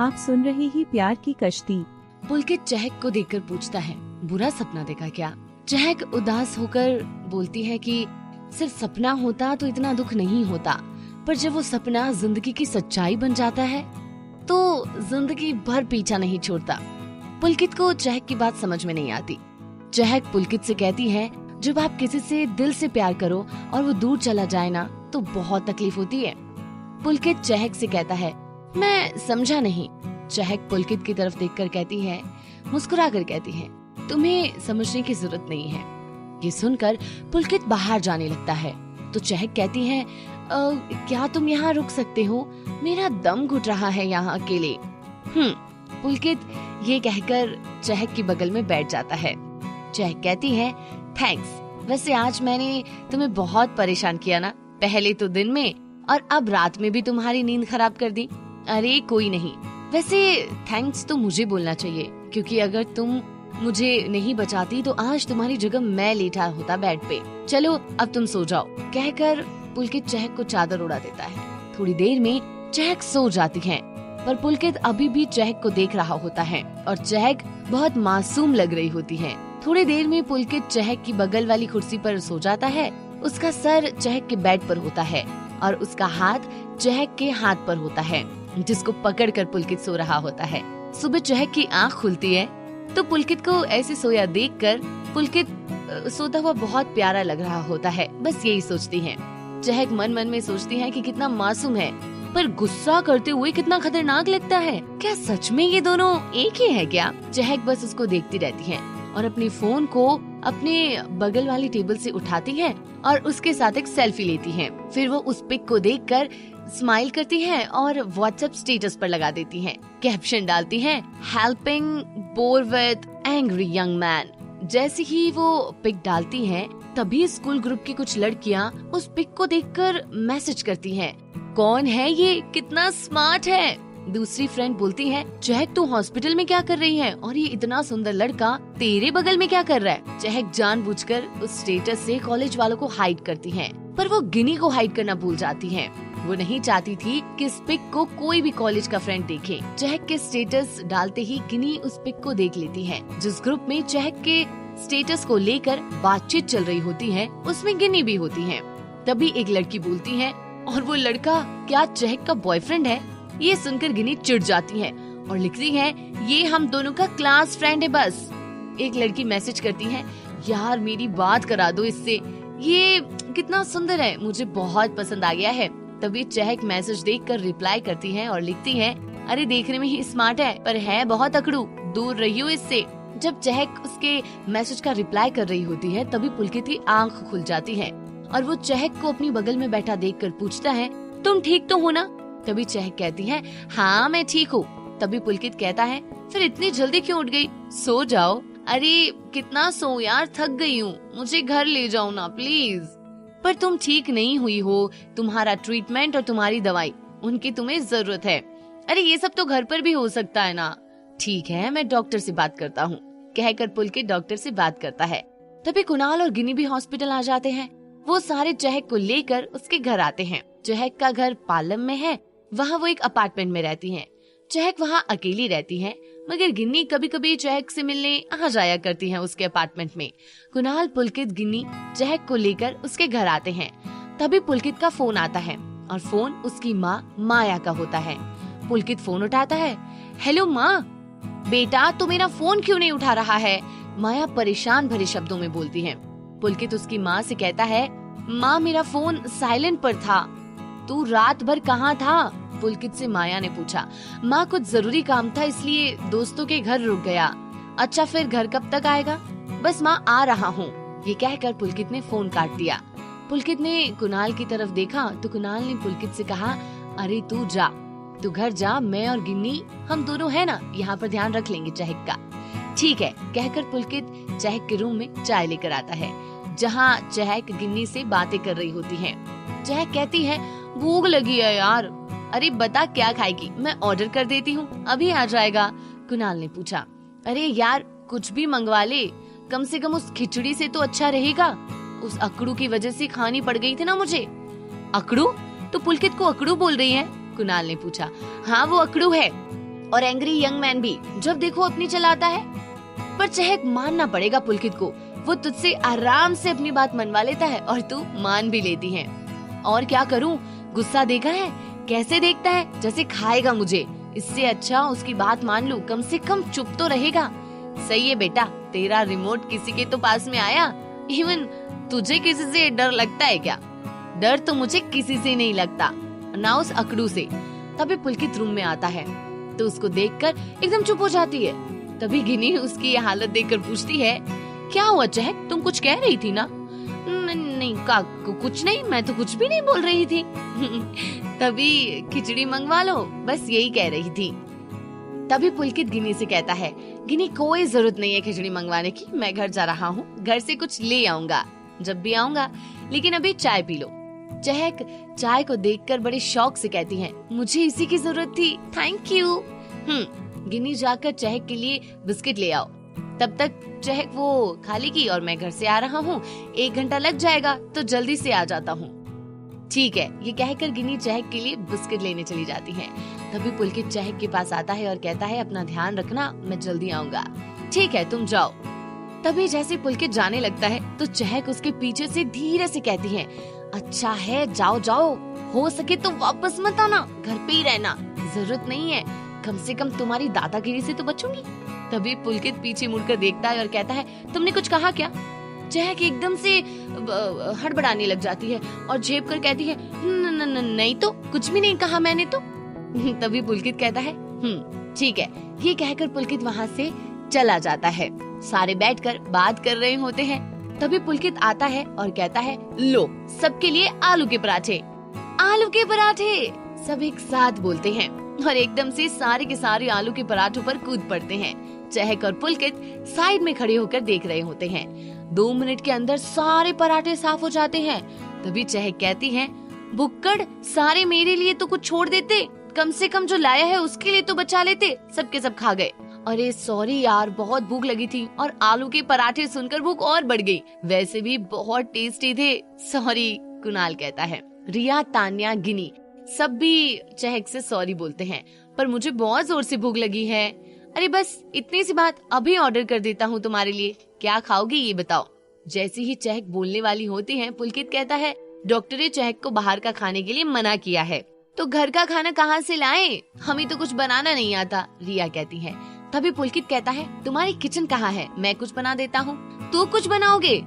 आप सुन रहे ही प्यार की कश्ती। पुलकित चहक को देखकर पूछता है, बुरा सपना देखा क्या? चहक उदास होकर बोलती है कि सिर्फ सपना होता तो इतना दुख नहीं होता, पर जब वो सपना जिंदगी की सच्चाई बन जाता है तो जिंदगी भर पीछा नहीं छोड़ता। पुलकित को चहक की बात समझ में नहीं आती। चहक पुलकित से कहती है, जब आप किसी से दिल से प्यार करो और वो दूर चला जाए ना, तो बहुत तकलीफ होती है। पुलकित चहक से कहता है, मैं समझा नहीं। चहक पुलकित की तरफ देखकर कहती है, मुस्कुरा कर कहती है, तुम्हें समझने की जरूरत नहीं है। ये सुनकर पुलकित बाहर जाने लगता है तो चहक कहती है, क्या तुम यहाँ रुक सकते हो? मेरा दम घुट रहा है यहाँ अकेले। पुलकित ये कहकर चहक की बगल में बैठ जाता है। चहक कहती है, थैंक्स। वैसे आज मैंने तुम्हें बहुत परेशान किया ना, पहले तो दिन में और अब रात में भी तुम्हारी नींद खराब कर दी। अरे कोई नहीं, वैसे थैंक्स तो मुझे बोलना चाहिए, क्योंकि अगर तुम मुझे नहीं बचाती तो आज तुम्हारी जगह मैं लेटा होता बेड पे। चलो अब तुम सो जाओ, कहकर पुलकित चहक को चादर उड़ा देता है। थोड़ी देर में चहक सो जाती है, पर पुलकित अभी भी चहक को देख रहा होता है और चहक बहुत मासूम लग रही होती है। थोड़ी देर में पुलकित चहक की बगल वाली कुर्सी पर सो जाता है। उसका सर चहक के बेड पर होता है और उसका हाथ चहक के हाथ पर होता है, जिसको पकड़कर पुलकित सो रहा होता है। सुबह चहक की आँख खुलती है तो पुलकित को ऐसे सोया देखकर पुलकित सोता हुआ बहुत प्यारा लग रहा होता है। बस यही सोचती है। चहक मन मन में सोचती है कि कितना मासूम है, पर गुस्सा करते हुए कितना खतरनाक लगता है। क्या सच में ये दोनों एक ही है क्या? चहक बस उसको देखती रहती है और अपने फोन को अपने बगल वाली टेबल से उठाती है और उसके साथ एक सेल्फी लेती है। फिर वो उस पिक को देखकर स्माइल करती है और व्हाट्सएप स्टेटस पर लगा देती है। कैप्शन डालती है, helping bore with angry young man. जैसे ही वो पिक डालती है तभी स्कूल ग्रुप की कुछ लड़कियां उस पिक को देखकर मैसेज करती हैं, कौन है ये, कितना स्मार्ट है। दूसरी फ्रेंड बोलती है, चहक तू हॉस्पिटल में क्या कर रही है और ये इतना सुंदर लड़का तेरे बगल में क्या कर रहा है। चहक जानबूझकर उस स्टेटस से कॉलेज वालों को हाइड करती है, पर वो गिनी को हाइड करना भूल जाती है। वो नहीं चाहती थी कि इस पिक को कोई भी कॉलेज का फ्रेंड देखे। चहक के स्टेटस डालते ही गिनी उस पिक को देख लेती है। जिस ग्रुप में चहक के स्टेटस को लेकर बातचीत चल रही होती है उसमें गिनी भी होती है। तभी एक लड़की बोलती है, और वो लड़का क्या चहक का बॉयफ्रेंड है? ये सुनकर गिनी चिढ़ जाती है और लिखती है, ये हम दोनों का क्लास फ्रेंड है बस। एक लड़की मैसेज करती है, यार मेरी बात करा दो इससे, ये कितना सुंदर है, मुझे बहुत पसंद आ गया है। तभी चहक मैसेज देखकर रिप्लाई करती है और लिखती है, अरे देखने में ही स्मार्ट है पर है बहुत अकड़ू, दूर रहियो इससे। जब चहक उसके मैसेज का रिप्लाई कर रही होती है तभी पुलकित की आंख खुल जाती है और वो चहक को अपनी बगल में बैठा देखकर पूछता है, तुम ठीक तो हो ना? तभी चहक कहती है, हाँ मैं ठीक हूँ। तभी पुलकित कहता है, फिर इतनी जल्दी क्यों उठ गई? सो जाओ। अरे कितना सो यार, थक गई हूँ, मुझे घर ले जाओ ना प्लीज। पर तुम ठीक नहीं हुई हो, तुम्हारा ट्रीटमेंट और तुम्हारी दवाई, उनकी तुम्हें जरूरत है। अरे ये सब तो घर पर भी हो सकता है ना। ठीक है मैं डॉक्टर से बात करता हूँ, कहकर पुलकित डॉक्टर से बात करता है। तभी कुणाल और गिनी भी हॉस्पिटल आ जाते हैं। वो सारे चहक को लेकर उसके घर आते हैं। चहक का घर पालम में है, वहाँ वो एक अपार्टमेंट में रहती हैं। चहक वहाँ अकेली रहती है, मगर गिन्नी कभी कभी चहक से मिलने आ जाया करती है उसके अपार्टमेंट में। कुणाल, पुलकित, गिन्नी चहक को लेकर उसके घर आते हैं। तभी पुलकित का फोन आता है और फोन उसकी माँ माया का होता है। पुलकित फोन उठाता है, हेलो माँ। बेटा तू मेरा फोन क्यों नहीं उठा रहा है? माया परेशान भरे शब्दों में बोलती है। पुलकित उसकी माँ से कहता है, माँ मेरा फोन साइलेंट पर था। तू रात भर कहाँ था? पुलकित से माया ने पूछा। माँ कुछ जरूरी काम था इसलिए दोस्तों के घर रुक गया। अच्छा फिर घर कब तक आएगा? बस माँ आ रहा हूँ। ये कहकर पुलकित ने फोन काट दिया। पुलकित ने कुणाल की तरफ देखा तो कुणाल ने पुलकित से कहा, अरे तू जा, तू घर जा, मैं और गिन्नी हम दोनों है ना, यहाँ पर ध्यान रख लेंगे चहक का। ठीक है, कहकर पुलकित चहक के रूम में चाय लेकर आता है, जहाँ चहक गिन्नी से बातें कर रही होती है। चहक कहती है, भूख लगी है यार। अरे बता क्या खाएगी, मैं ऑर्डर कर देती हूँ, अभी आ जाएगा। कुणाल ने पूछा, अरे यार कुछ भी मंगवा ले, कम से कम उस खिचड़ी से तो अच्छा रहेगा। उस अकड़ू की वजह से खानी पड़ गई थी ना मुझे। अकड़ू? तो पुलकित को अकड़ू बोल रही है? कुणाल ने पूछा। हाँ वो अकड़ू है। और एंग्री यंग मैन भी जब देखो अपनी चलाता है। पर चहक मानना पड़ेगा पुलकित को, वो तुझसे आराम से अपनी बात मनवा लेता है और तू मान भी लेती है। और क्या करूं, गुस्सा देखा है कैसे देखता है, जैसे खाएगा मुझे। इससे अच्छा उसकी बात मान लूं, कम से कम चुप तो रहेगा। सही है बेटा, तेरा रिमोट किसी के तो पास में आया। इवन तुझे किसी से डर लगता है क्या? डर तो मुझे किसी से नहीं लगता, ना उस अकड़ू से। तभी पुलकित रूम में आता है तो उसको देखकर एकदम चुप हो जाती है। तभी गिनी उसकी ये हालत देखकर पूछती है, क्या हुआ चहक, तुम कुछ कह रही थी ना? नहीं कुछ नहीं, मैं तो कुछ भी नहीं बोल रही थी। तभी खिचड़ी मंगवा लो, बस यही कह रही थी। तभी पुलकित गिनी से कहता है, गिनी कोई जरूरत नहीं है खिचड़ी मंगवाने की, मैं घर जा रहा हूँ, घर से कुछ ले आऊंगा जब भी आऊंगा, लेकिन अभी चाय पी लो। चहक चाय को देखकर बड़े शौक से कहती है, मुझे इसी की जरूरत थी, थैंक यू। गिनी जाकर चहक के लिए बिस्किट ले आओ। तब तक चहक वो खाली की और मैं घर से आ रहा हूँ, 1 घंटा लग जाएगा तो जल्दी से आ जाता हूँ। ठीक है, ये कहकर गिनी चहक के लिए बिस्किट लेने चली जाती है। तभी पुलकित चहक के पास आता है और कहता है, अपना ध्यान रखना, मैं जल्दी आऊंगा। ठीक है, तुम जाओ। तभी जैसे पुलकित जाने लगता है तो चहक उसके पीछे से धीरे से कहती है, अच्छा है, जाओ जाओ, हो सके तो वापस मत आना, घर पे ही रहना, जरूरत नहीं है, कम से कम तुम्हारी दादागिरी से तो बचूंगी। तभी पुलकित पीछे मुड़कर देखता है और कहता है, तुमने कुछ कहा क्या? चहक एकदम से हड़बड़ाने लग जाती है और झेप कर कहती है, नहीं तो कुछ भी नहीं कहा मैंने तो। तभी पुलकित कहता है, ठीक है। ये कहकर पुलकित वहाँ से चला जाता है। सारे बैठकर बात कर रहे होते हैं। तभी पुलकित आता है और कहता है, लो सबके लिए आलू के पराठे। आलू के पराठे, सब एक साथ बोलते हैं और एकदम से सारे के सारे आलू के पराठों पर कूद पड़ते हैं। चहक और पुलकित साइड में खड़े होकर देख रहे होते हैं। 2 मिनट के अंदर सारे पराठे साफ हो जाते हैं। तभी चहक कहती है, बुक्कड़, सारे मेरे लिए तो कुछ छोड़ देते, कम से कम जो लाया है उसके लिए तो बचा लेते, सबके सब खा गए। अरे सॉरी यार, बहुत भूख लगी थी और आलू के पराठे सुनकर भूख और बढ़ गई, वैसे भी बहुत टेस्टी थे, सॉरी, कुणाल कहता है। रिया, तान्या, गिनी सब भी चहक से सॉरी बोलते हैं, पर मुझे बहुत जोर से भूख लगी है। अरे बस इतनी सी बात, अभी ऑर्डर कर देता हूँ तुम्हारे लिए, क्या खाओगी ये बताओ। जैसे ही चहक बोलने वाली होती है, पुलकित कहता है, डॉक्टर ने चहक को बाहर का खाने के लिए मना किया है, तो घर का खाना कहाँ से लाएं? हमें तो कुछ बनाना नहीं आता, रिया कहती है। तभी पुलकित कहता है, तुम्हारी किचन कहाँ है, मैं कुछ बना देता हूँ। तू कुछ बनाओगे?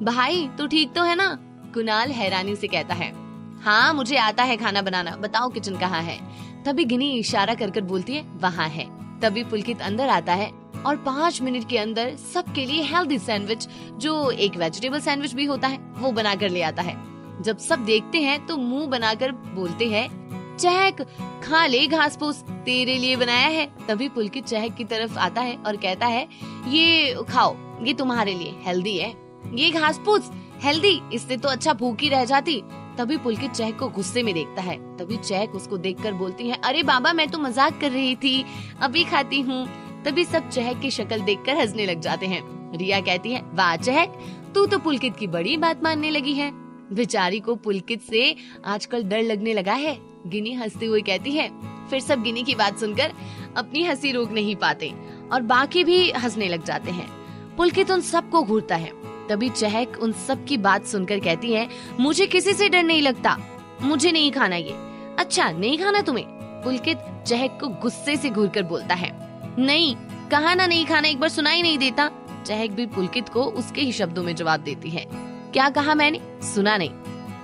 भाई तू ठीक तो है ना? कुणाल हैरानी से कहता है, हाँ मुझे आता है खाना बनाना, बताओ किचन कहाँ है। तभी गिनी इशारा कर कर बोलती है, वहाँ है। तभी पुलकित अंदर आता है और 5 मिनट के अंदर सबके लिए हेल्दी सैंडविच, जो एक वेजिटेबल सैंडविच भी होता है, वो बना कर ले आता है। जब सब देखते हैं तो मुंह बनाकर बोलते हैं, चहक खा ले घास फूस, तेरे लिए बनाया है। तभी पुलकित चहक की तरफ आता है और कहता है, ये खाओ, ये तुम्हारे लिए हेल्दी है। ये घास फूस हेल्दी, इससे तो अच्छा भूखी रह जाती। तभी पुलकित चहक को गुस्से में देखता है। तभी चहक उसको देखकर बोलती है, अरे बाबा मैं तो मजाक कर रही थी, अभी खाती हूँ। तभी सब चहक की शक्ल देखकर हंसने लग जाते हैं। रिया कहती है, वाह चहक, तू तो पुलकित की बड़ी बात मानने लगी है। बेचारी को पुलकित से आजकल डर लगने लगा है। गिनी हंसते हुए कहती है। फिर सब गिनी की बात सुनकर अपनी हंसी रोक नहीं पाते और बाकी भी हंसने लग जाते हैं। पुलकित उन सबको घूरता है। तभी चहक उन सब की बात सुनकर कहती है, मुझे किसी से डर नहीं लगता, मुझे नहीं खाना ये। अच्छा नहीं खाना तुम्हें? पुलकित चहक को गुस्से से घूरकर बोलता है। नहीं कहा ना नहीं खाना, एक बार सुनाई नहीं देता? चहक भी पुलकित को उसके ही शब्दों में जवाब देती है। क्या कहा मैंने? सुना नहीं?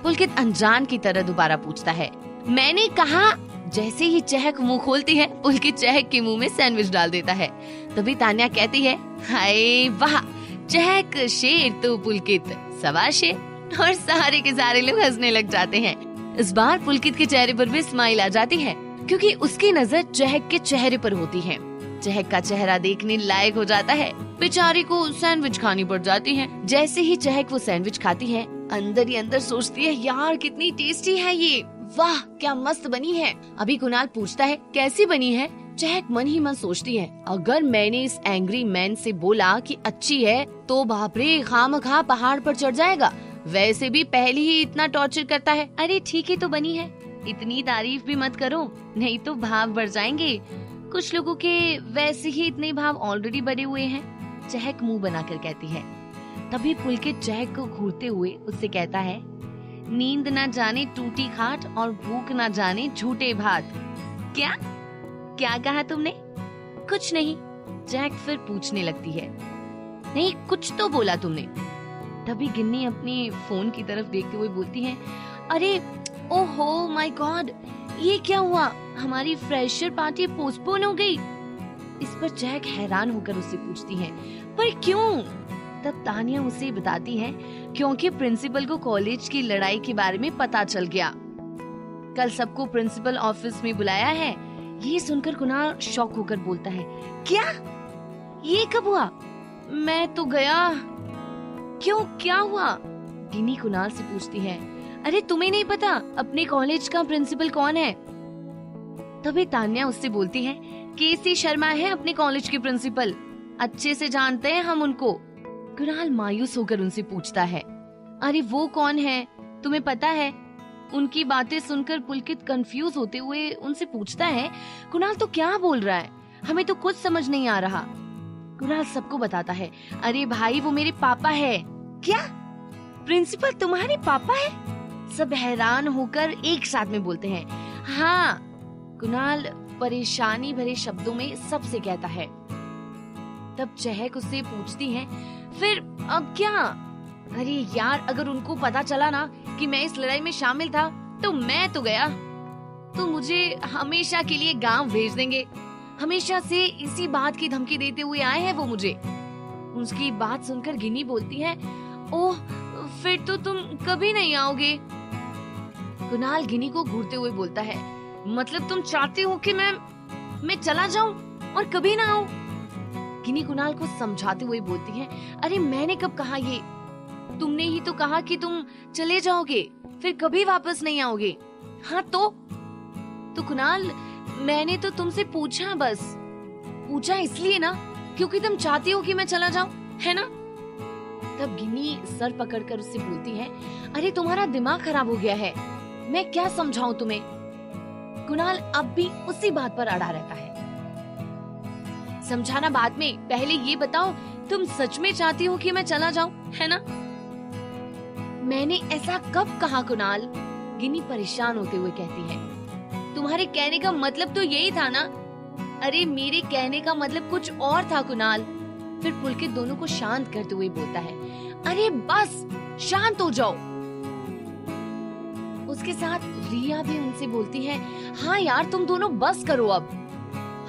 पुलकित अनजान की तरह दोबारा पूछता है। मैंने कहा। जैसे ही चहक मुंह खोलती है, पुलकित चहक के मुंह में सैंडविच डाल देता है। तभी तान्या कहती है, हाय वाह चहक, शेर तो पुलकित सवा शेर। और सारे के सारे लोग हंसने लग जाते हैं। इस बार पुलकित के चेहरे पर भी स्माइल आ जाती है, क्योंकि उसकी नजर चहक के चेहरे पर होती है। चहक का चेहरा देखने लायक हो जाता है। बेचारी को सैंडविच खानी पड़ जाती है। जैसे ही चहक वो सैंडविच खाती है, अंदर ही अंदर सोचती है, यार कितनी टेस्टी है ये, वाह क्या मस्त बनी है। अभी कुणाल पूछता है, कैसी बनी है? चहक मन ही मन सोचती है, अगर मैंने इस एंग्री मैन से बोला कि अच्छी है तो बाप रे खामखा पहाड़ पर चढ़ जाएगा। वैसे भी पहले ही इतना टॉर्चर करता है। अरे ठीक है तो बनी है, इतनी तारीफ भी मत करो, नहीं तो भाव बढ़ जाएंगे। कुछ लोगों के वैसे ही इतने भाव ऑलरेडी बने हुए हैं, चहक मुंह बनाकर कहती है। तभी पुलकित चहक को घूरते हुए उससे कहता है, नींद ना जाने टूटी खाट और भूख ना जाने झूठे भात। क्या क्या कहा तुमने? कुछ नहीं, चहक फिर पूछने लगती है। नहीं, कुछ तो बोला तुमने। तभी गिन्नी अपने फोन की तरफ देखते हुए बोलती है, अरे ओहो माय गॉड, ये क्या हुआ? हमारी फ्रेशर पार्टी पोस्टपोन हो गई। इस पर चहक हैरान होकर उससे पूछती है, पर क्यों? तब तानिया उसे बताती है, क्योंकि प्रिंसिपल को कॉलेज की लड़ाई के बारे में पता चल गया। कल सबको प्रिंसिपल ऑफिस में बुलाया है। ये सुनकर कुणाल शॉक होकर बोलता है, क्या? ये कब हुआ? मैं तो गया। क्यों, क्या हुआ? गिन्नी कुणाल से पूछती है, अरे तुम्हें नहीं पता अपने कॉलेज का प्रिंसिपल कौन है? तभी तान्या उससे बोलती है, केसी शर्मा है अपने कॉलेज के प्रिंसिपल, अच्छे से जानते हैं हम उनको। कुणाल मायूस होकर उनसे पूछता है, अरे वो कौन है, तुम्हें पता है? उनकी बातें सुनकर पुलकित कंफ्यूज होते हुए उनसे पूछता है, कुणाल तो क्या बोल रहा है, हमें तो कुछ समझ नहीं आ रहा। कुणाल सबको बताता है, अरे भाई वो मेरे पापा है। क्या? प्रिंसिपल तुम्हारे पापा है? सब हैरान होकर एक साथ में बोलते हैं, हाँ। कुणाल परेशानी भरे शब्दों में सबसे कहता है। तब चहक उससे पूछती है, फिर अब क्या? अरे यार, अगर उनको पता चला ना कि मैं इस लड़ाई में शामिल था तो मैं तो गया, तो मुझे हमेशा के लिए गांव भेज देंगे। हमेशा से इसी बात की धमकी देते हुए आए हैं वो मुझे। उसकी बात सुनकर गिन्नी बोलती है, ओह फिर तो तुम कभी नहीं आओगे। कुणाल गिन्नी को घूरते हुए बोलता है, मतलब तुम चाहते हो कि मैं चला जाऊं और कभी ना आऊं? गिन्नी कुणाल को समझाते हुए बोलती है, अरे मैंने कब कहा ये? तुमने ही तो कहा कि तुम चले जाओगे, फिर कभी वापस नहीं आओगे। हाँ तो कुणाल, मैंने तो तुमसे पूछा, बस पूछा इसलिए ना क्योंकि तुम चाहती हो कि मैं चला जाऊं, है ना? तब गिन्नी सर पकड़कर उससे बोलती है, अरे तुम्हारा दिमाग खराब हो गया है, मैं क्या समझाऊं तुम्हें? कुणाल अब भी उसी बात पर अड़ा रहता है। समझाना बाद में, पहले ये बताओ तुम सच में चाहती हो कि मैं चला जाऊं, है ना? मैंने ऐसा कब कहा कुणाल? गिन्नी परेशान होते हुए कहती है, तुम्हारे कहने का मतलब तो यही था ना? अरे मेरे कहने का मतलब कुछ और था कुणाल। फिर पुलकित दोनों को शांत करते हुए बोलता है, अरे बस शांत हो जाओ। उसके साथ रिया भी उनसे बोलती है, हाँ यार तुम दोनों बस करो अब,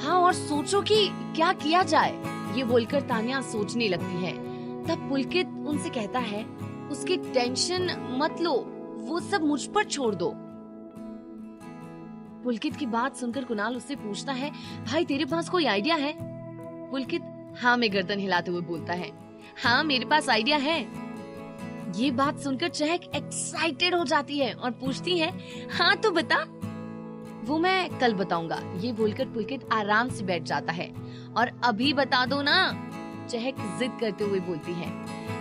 हाँ और सोचो कि क्या किया जाए। ये बोलकर तान्या सोचने लगती है। तब पुलकित उनसे कहता है, उसकी टेंशन मत लो, वो सब मुझ पर छोड़ दो। पुलकित की बात सुनकर कुणाल उससे पूछता है, भाई तेरे पास कोई आइडिया है? पुलकित हाँ में गर्दन हिलाते हुए बोलता है, हाँ मेरे पास आइडिया है। ये बात सुनकर चहक एक्साइटेड हो जाती है और पूछती है, हाँ तो बता। वो मैं कल बताऊंगा। ये बोलकर पुलकित आराम से बैठ जाता है। और अभी बता दो ना, चहक जिद करते हुए बोलती है।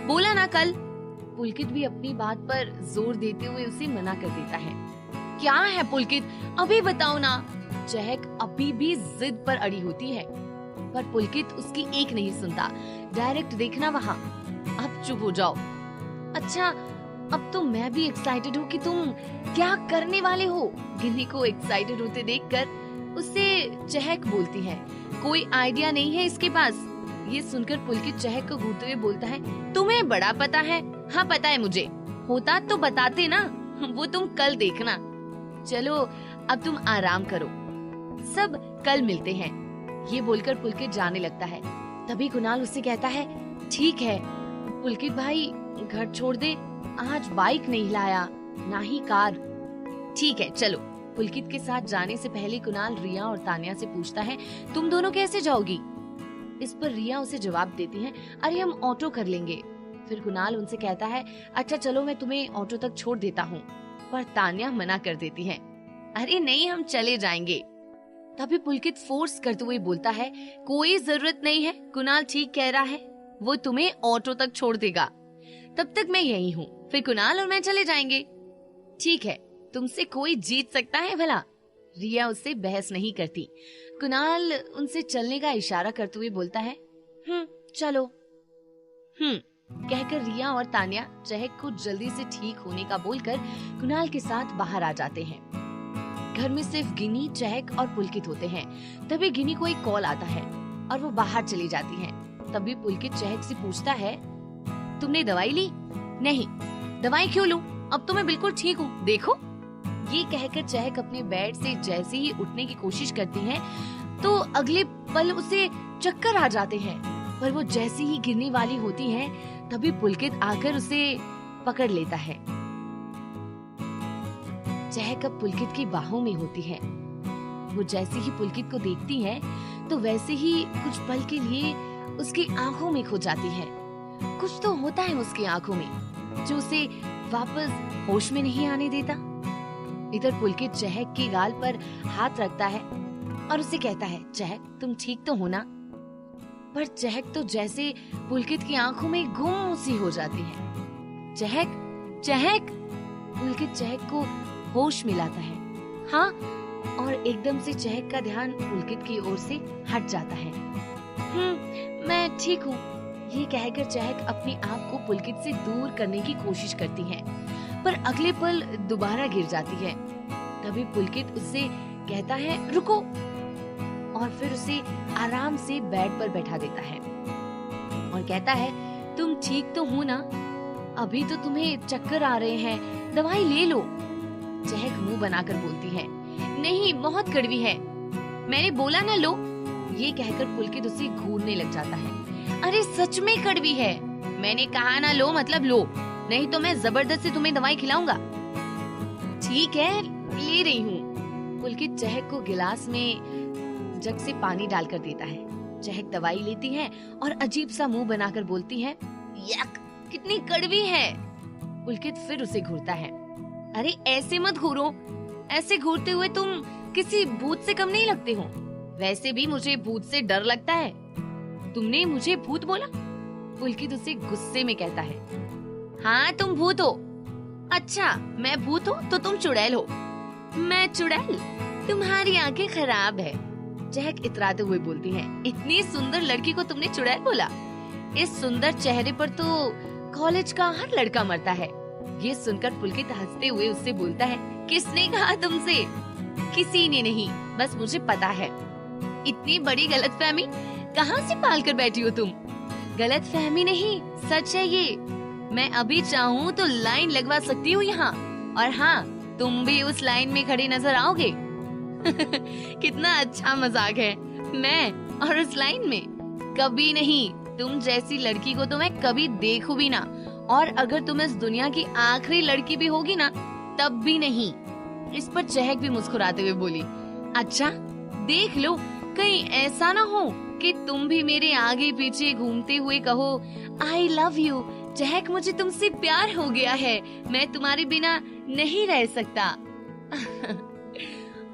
बोला ना कल। पुलकित भी अपनी बात पर जोर देते हुए उसे मना कर देता है। क्या है पुलकित, अभी बताओ ना। चहक अभी भी जिद पर अड़ी होती है, पर पुलकित उसकी एक नहीं सुनता। डायरेक्ट देखना वहाँ। अब चुप हो जाओ। अच्छा अब तो मैं भी एक्साइटेड हूँ कि तुम क्या करने वाले हो। गिन्नी को एक्साइटेड होते देखकर उससे चहक बोलती है, कोई आइडिया नहीं है इसके पास। ये सुनकर पुलकित चहक को घूरते हुए बोलता है, तुम्हें बड़ा पता है। हाँ पता है मुझे, होता तो बताते ना, वो तुम कल देखना। चलो अब तुम आराम करो, सब कल मिलते हैं। ये बोलकर पुलकित जाने लगता है। तभी कुणाल उससे कहता है, ठीक है पुलकित भाई, घर छोड़ दे, आज बाइक नहीं लाया ना ही कार। ठीक है चलो। पुलकित के साथ जाने से पहले कुणाल रिया और तान्या से पूछता है, तुम दोनों कैसे जाओगी? इस पर रिया उसे जवाब देती है, अरे हम ऑटो कर लेंगे। फिर कुणाल उनसे कहता है, अच्छा चलो मैं तुम्हें ऑटो तक छोड़ देता हूँ। पर तान्या मना कर देती है, अरे नहीं हम चले जाएंगे। तभी पुलकित फोर्स करते हुए बोलता है, कोई जरूरत नहीं है, कुणाल ठीक कह रहा है, वो तुम्हें ऑटो तक छोड़ देगा, तब तक मैं यही हूँ, फिर कुणाल और मैं चले जाएंगे। ठीक है, तुमसे कोई जीत सकता है भला? रिया उससे बहस नहीं करती। कुणाल उनसे चलने का इशारा करते हुए बोलता है, चलो। कहकर रिया और तान्या चहक को जल्दी से ठीक होने का बोलकर कुणाल के साथ बाहर आ जाते हैं। घर में सिर्फ गिनी, चहक और पुलकित होते हैं। तभी गिनी को एक कॉल आता है और वो बाहर चली जाती है। तभी पुलकित चहक से पूछता है, तुमने दवाई ली? नहीं। दवाई क्यों लूं? अब तो मैं बिल्कुल ठीक हूँ, देखो। ये कहकर चहक अपने बेड से जैसे ही उठने की कोशिश करती है तो अगले पल उसे चक्कर आ जाते हैं। पर वो जैसे ही गिरने वाली होती है तभी पुलकित आकर उसे पकड़ लेता है। चहक अब पुलकित की बाहों में होती है। वो जैसे ही पुलकित को देखती है तो वैसे ही कुछ पल के लिए उसकी आंखों में खो जाती है। कुछ तो होता है उसकी आंखों में जो उसे वापस होश में नहीं आने देता। इधर पुलकित चहक के गाल पर हाथ रखता है और उसे कहता है, चहक तुम ठीक तो हो ना? पर चहक तो जैसे पुलकित की आंखों में गुम सी हो जाती है। चहक, चहक। पुलकित चहक को होश मिलाता है। हाँ, और एकदम से चहक का ध्यान पुलकित की ओर से हट जाता है। मैं ठीक हूँ। ये कहकर चहक अपने आप को पुलकित से दूर करने की कोशिश करती है, पर अगले पल दोबारा गिर जाती है। तभी पुलकित उससे कहता है, रुको, और फिर उसे आराम से बेड पर बैठा देता है और कहता है, तुम ठीक तो हो ना? अभी तो तुम्हें चक्कर आ रहे हैं, दवाई ले लो। चहक मुंह बनाकर बोलती है, नहीं, बहुत कड़वी है, मैंने बोला ना लो। ये कहकर पुलकित उसे घूरने लग जाता है। अरे सच में कड़वी है, मैंने कहा ना लो मतलब लो, नहीं तो मैं जबरदस्ती तुम्हें दवाई खिलाऊंगा। ठीक है, ले रही हूँ। पुलकित चहक को गिलास में जग से पानी डालकर देता है। चहक दवाई लेती है और अजीब सा मुंह बनाकर बोलती है, यक, कितनी कड़वी है। पुलकित फिर उसे घूरता है। अरे ऐसे मत घूरो, ऐसे घूरते हुए तुम किसी भूत से कम नहीं लगते हो। वैसे भी मुझे भूत से डर लगता है। तुमने मुझे भूत बोला? पुलकित उसे गुस्से में कहता है। हाँ, तुम भूत हो। अच्छा, मैं भूत हूँ तो तुम चुड़ैल हो। मैं चुड़ैल? तुम्हारी आंखें खराब है। चहक इतराते हुए बोलती है, इतनी सुंदर लड़की को तुमने चुड़ैल बोला? इस सुंदर चेहरे पर तो कॉलेज का हर लड़का मरता है। ये सुनकर पुलकित हंसते हुए उससे बोलता है, किसने कहा तुमसे? किसी ने नहीं, बस मुझे पता है। इतनी बड़ी गलतफहमी कहाँ से पाल कर बैठी हो तुम? गलतफहमी नहीं, सच है ये। मैं अभी चाहूँ तो लाइन लगवा सकती हूँ यहाँ, और हाँ, तुम भी उस लाइन में खड़े नजर आओगे। कितना अच्छा मजाक है। मैं और उस लाइन में? कभी नहीं। तुम जैसी लड़की को तो मैं कभी देखूं भी ना, और अगर तुम इस दुनिया की आखिरी लड़की भी होगी ना, तब भी नहीं। इस पर चहक भी मुस्कुराते हुए बोली, अच्छा देख लो, कहीं ऐसा ना हो कि तुम भी मेरे आगे पीछे घूमते हुए कहो, आई लव यू चहक, मुझे तुमसे प्यार हो गया है, मैं तुम्हारे बिना नहीं रह सकता।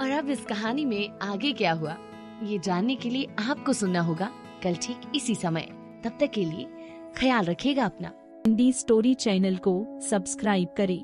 और अब इस कहानी में आगे क्या हुआ, ये जानने के लिए आपको सुनना होगा कल ठीक इसी समय। तब तक के लिए ख्याल रखिएगा अपना। हिंदी स्टोरी चैनल को सब्सक्राइब करें।